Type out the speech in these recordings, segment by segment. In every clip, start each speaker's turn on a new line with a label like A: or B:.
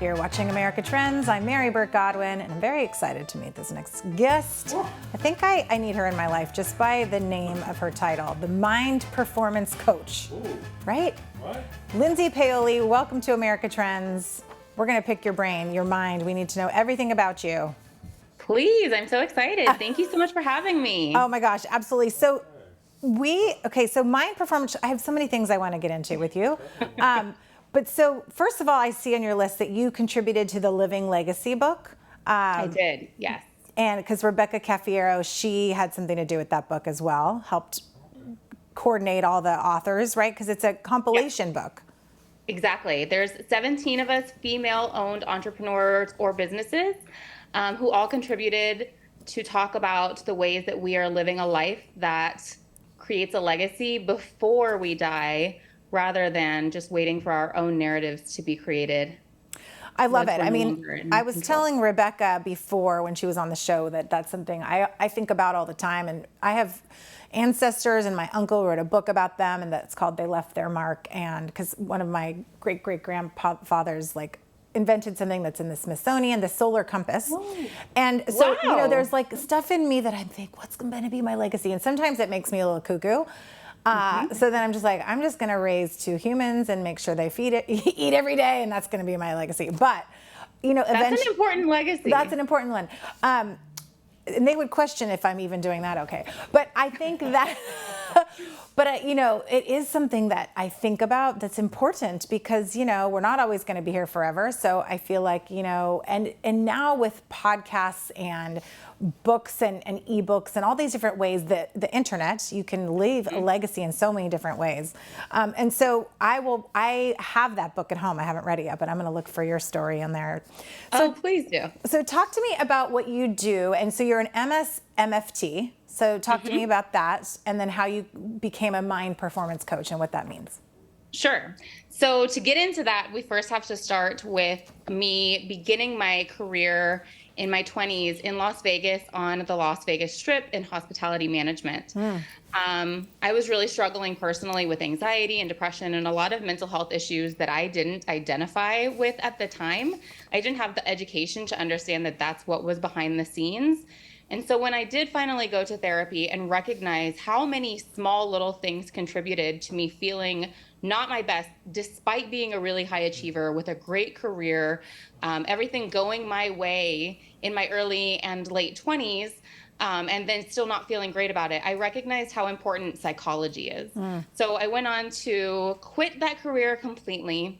A: You're watching America Trends. I'm Mary Burke Godwin, and I'm very excited to meet this next guest. I think I need her in my life just by the name of her title, the Mind Performance Coach.
B: Ooh.
A: Right?
B: What?
A: Lindsey Paoli, welcome to America Trends. We're going to pick your brain, your mind. We need to know everything about you.
C: Please, I'm so excited. Thank you so much for having me.
A: Oh my gosh, absolutely. So so mind performance, I have so many things I want to get into with you. But so first of all, I see on your list that you contributed to the Living Legacy book.
C: I did, yes.
A: And because Rebecca Cafiero, she had something to do with that book as well, helped coordinate all the authors, right? Because it's a compilation book.
C: Exactly. There's 17 of us female-owned entrepreneurs or businesses who all contributed to talk about the ways that we are living a life that creates a legacy before we die, rather than just waiting for our own narratives to be created.
A: I love it. I mean, I was telling Rebecca before when she was on the show that that's something I think about all the time. And I have ancestors, and my uncle wrote a book about them, and that's called They Left Their Mark. And because one of my great-great-grandfathers invented something that's in the Smithsonian, the solar compass.
C: Whoa.
A: And so,
C: Wow.
A: there's stuff in me that I think, what's going to be my legacy? And sometimes it makes me a little cuckoo. So then I'm just going to raise 2 humans and make sure they eat every day, and that's going to be my legacy. But,
C: that's an important legacy.
A: That's an important one. And they would question if I'm even doing that okay. But I think that, it is something that I think about that's important because, we're not always going to be here forever. So I feel like, and now with podcasts and books and ebooks and all these different ways that the internet, you can leave a legacy in so many different ways. And so I have that book at home. I haven't read it yet, but I'm going to look for your story in there. So,
C: please do.
A: So talk to me about what you do. And so you're an MSMFT. So talk to me about that, and then how you became a mind performance coach and what that means.
C: Sure. So to get into that, we first have to start with me beginning my career in my 20s in Las Vegas on the Las Vegas Strip in hospitality management. I was really struggling personally with anxiety and depression and a lot of mental health issues that I didn't identify with at the time. I didn't have the education to understand that that's what was behind the scenes. And so when I did finally go to therapy and recognize how many small little things contributed to me feeling not my best, despite being a really high achiever with a great career, everything going my way in my early and late 20s, and then still not feeling great about it, I recognized how important psychology is. So I went on to quit that career completely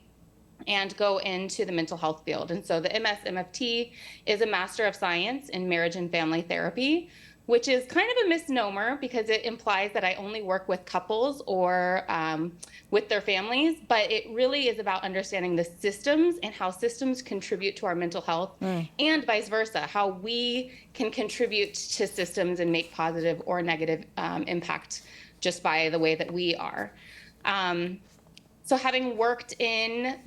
C: and go into the mental health field. And so the MSMFT is a Master of Science in Marriage and Family Therapy, which is kind of a misnomer because it implies that I only work with couples or with their families, but it really is about understanding the systems and how systems contribute to our mental health and vice versa, how we can contribute to systems and make positive or negative impact just by the way that we are. So having worked in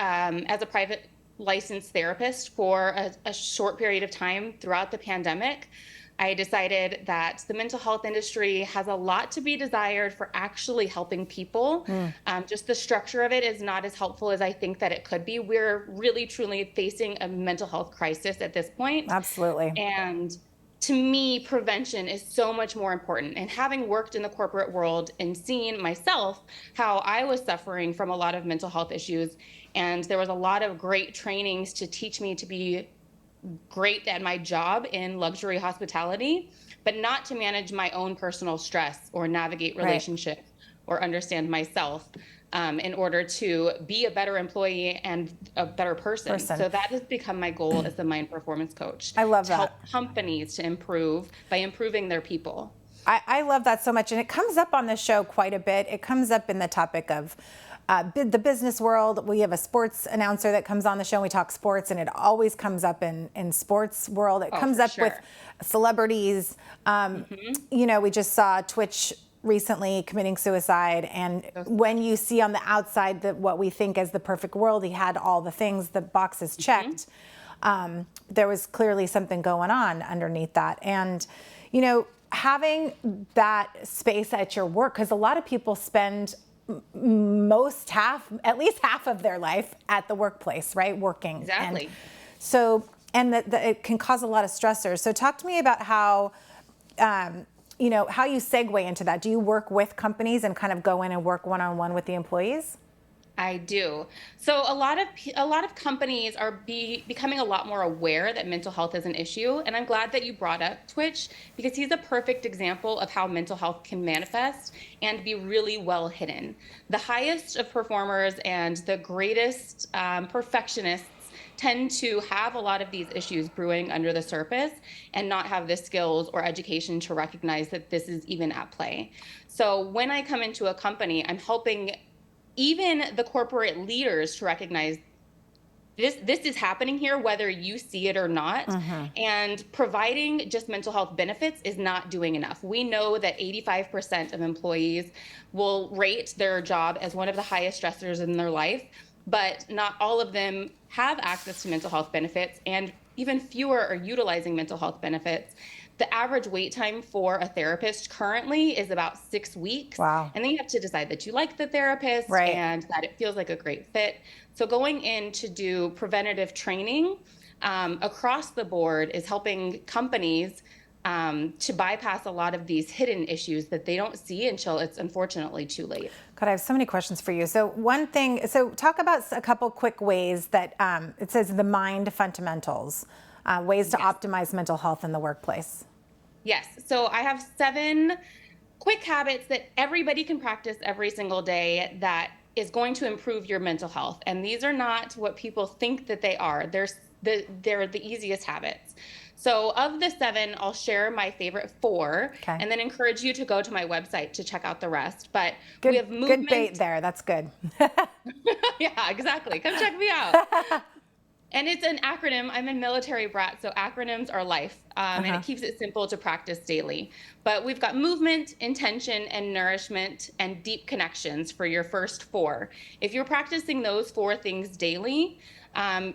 C: as a private licensed therapist for a short period of time throughout the pandemic, I decided that the mental health industry has a lot to be desired for actually helping people. Just the structure of it is not as helpful as I think that it could be. We're really, truly facing a mental health crisis at this point.
A: Absolutely.
C: And to me, prevention is so much more important. And having worked in the corporate world and seen myself how I was suffering from a lot of mental health issues, and there was a lot of great trainings to teach me to be great at my job in luxury hospitality, but not to manage my own personal stress or navigate relationships or understand myself in order to be a better employee and a better person. So that has become my goal as the mind performance coach.
A: I love that.
C: To help companies to improve by improving their people.
A: I love that so much. And it comes up on the show quite a bit. It comes up in the topic of the business world. We have a sports announcer that comes on the show and we talk sports, and it always comes up in sports world. It comes up with celebrities. We just saw Twitch recently committing suicide, and when you see on the outside what we think as the perfect world, he had all the things, the boxes checked. There was clearly something going on underneath that. And, having that space at your work, because a lot of people spend at least half of their life at the workplace, right? Working.
C: Exactly.
A: And that it can cause a lot of stressors. So talk to me about how, how you segue into that. Do you work with companies and kind of go in and work one-on-one with the employees?
C: I do. So a lot of companies are becoming a lot more aware that mental health is an issue, and I'm glad that you brought up Twitch, because he's a perfect example of how mental health can manifest and be really well hidden. The highest of performers and the greatest perfectionists tend to have a lot of these issues brewing under the surface and not have the skills or education to recognize that this is even at play. So when I come into a company, I'm helping even the corporate leaders to recognize this is happening here, whether you see it or not. And providing just mental health benefits is not doing enough. We know that 85% of employees will rate their job as one of the highest stressors in their life, but not all of them have access to mental health benefits, and even fewer are utilizing mental health benefits. The average wait time for a therapist currently is about 6 weeks.
A: Wow.
C: And then you have to decide that you like the therapist,
A: right,
C: and that it feels like a great fit. So going in to do preventative training across the board is helping companies to bypass a lot of these hidden issues that they don't see until it's unfortunately too late.
A: God, I have so many questions for you. So talk about a couple quick ways that it says the mind fundamentals, ways to optimize mental health in the workplace.
C: Yes. So I have 7 quick habits that everybody can practice every single day that is going to improve your mental health. And these are not what people think that they are. They're the easiest habits. So of the 7, I'll share my favorite 4, and then encourage you to go to my website to check out the rest. But we have movement.
A: Good bait there. That's good.
C: Yeah, exactly. Come check me out. And it's an acronym. I'm a military brat, so acronyms are life, and it keeps it simple to practice daily. But we've got movement, intention, and nourishment, and deep connections for your first 4. If you're practicing those 4 things daily,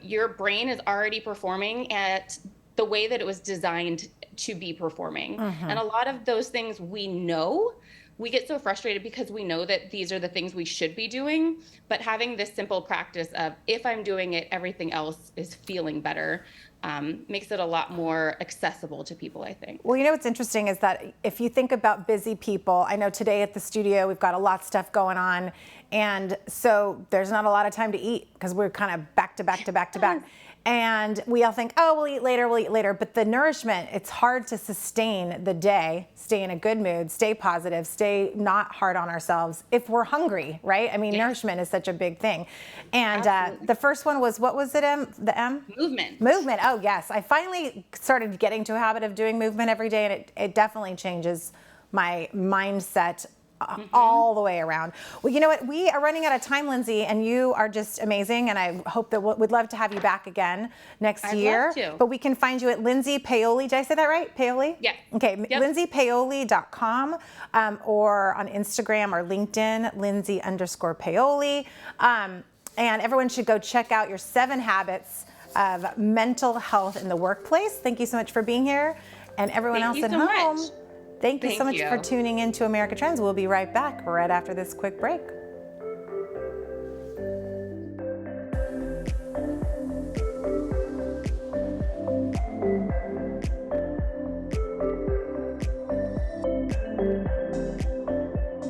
C: your brain is already performing at the way that it was designed to be performing. And a lot of those things we know. We get so frustrated because we know that these are the things we should be doing, but having this simple practice of, if I'm doing it, everything else is feeling better, makes it a lot more accessible to people, I think.
A: Well, what's interesting is that if you think about busy people, I know today at the studio we've got a lot of stuff going on, and so there's not a lot of time to eat because we're kind of back to back to back to back. And we all think, oh, we'll eat later. But the nourishment, it's hard to sustain the day, stay in a good mood, stay positive, stay not hard on ourselves if we're hungry, right? I mean, nourishment is such a big thing. And the first one was, what was it, the M?
C: Movement.
A: Movement, oh yes. I finally started getting to a habit of doing movement every day, and it definitely changes my mindset all the way around. Well, you know what? We are running out of time, Lindsey, and you are just amazing. And I hope that we'd love to have you back again next year.
C: I'd love to.
A: But we can find you at Lindsey Paoli. Did I say that right? Paoli?
C: Yeah.
A: Okay. Yep. LindseyPaoli.com or on Instagram or LinkedIn, Lindsey_Paoli. And everyone should go check out your 7 habits of mental health in the workplace. Thank you so much for being here. And everyone else at home. Thank you so much for tuning in to America Trends. We'll be right back right after this quick break.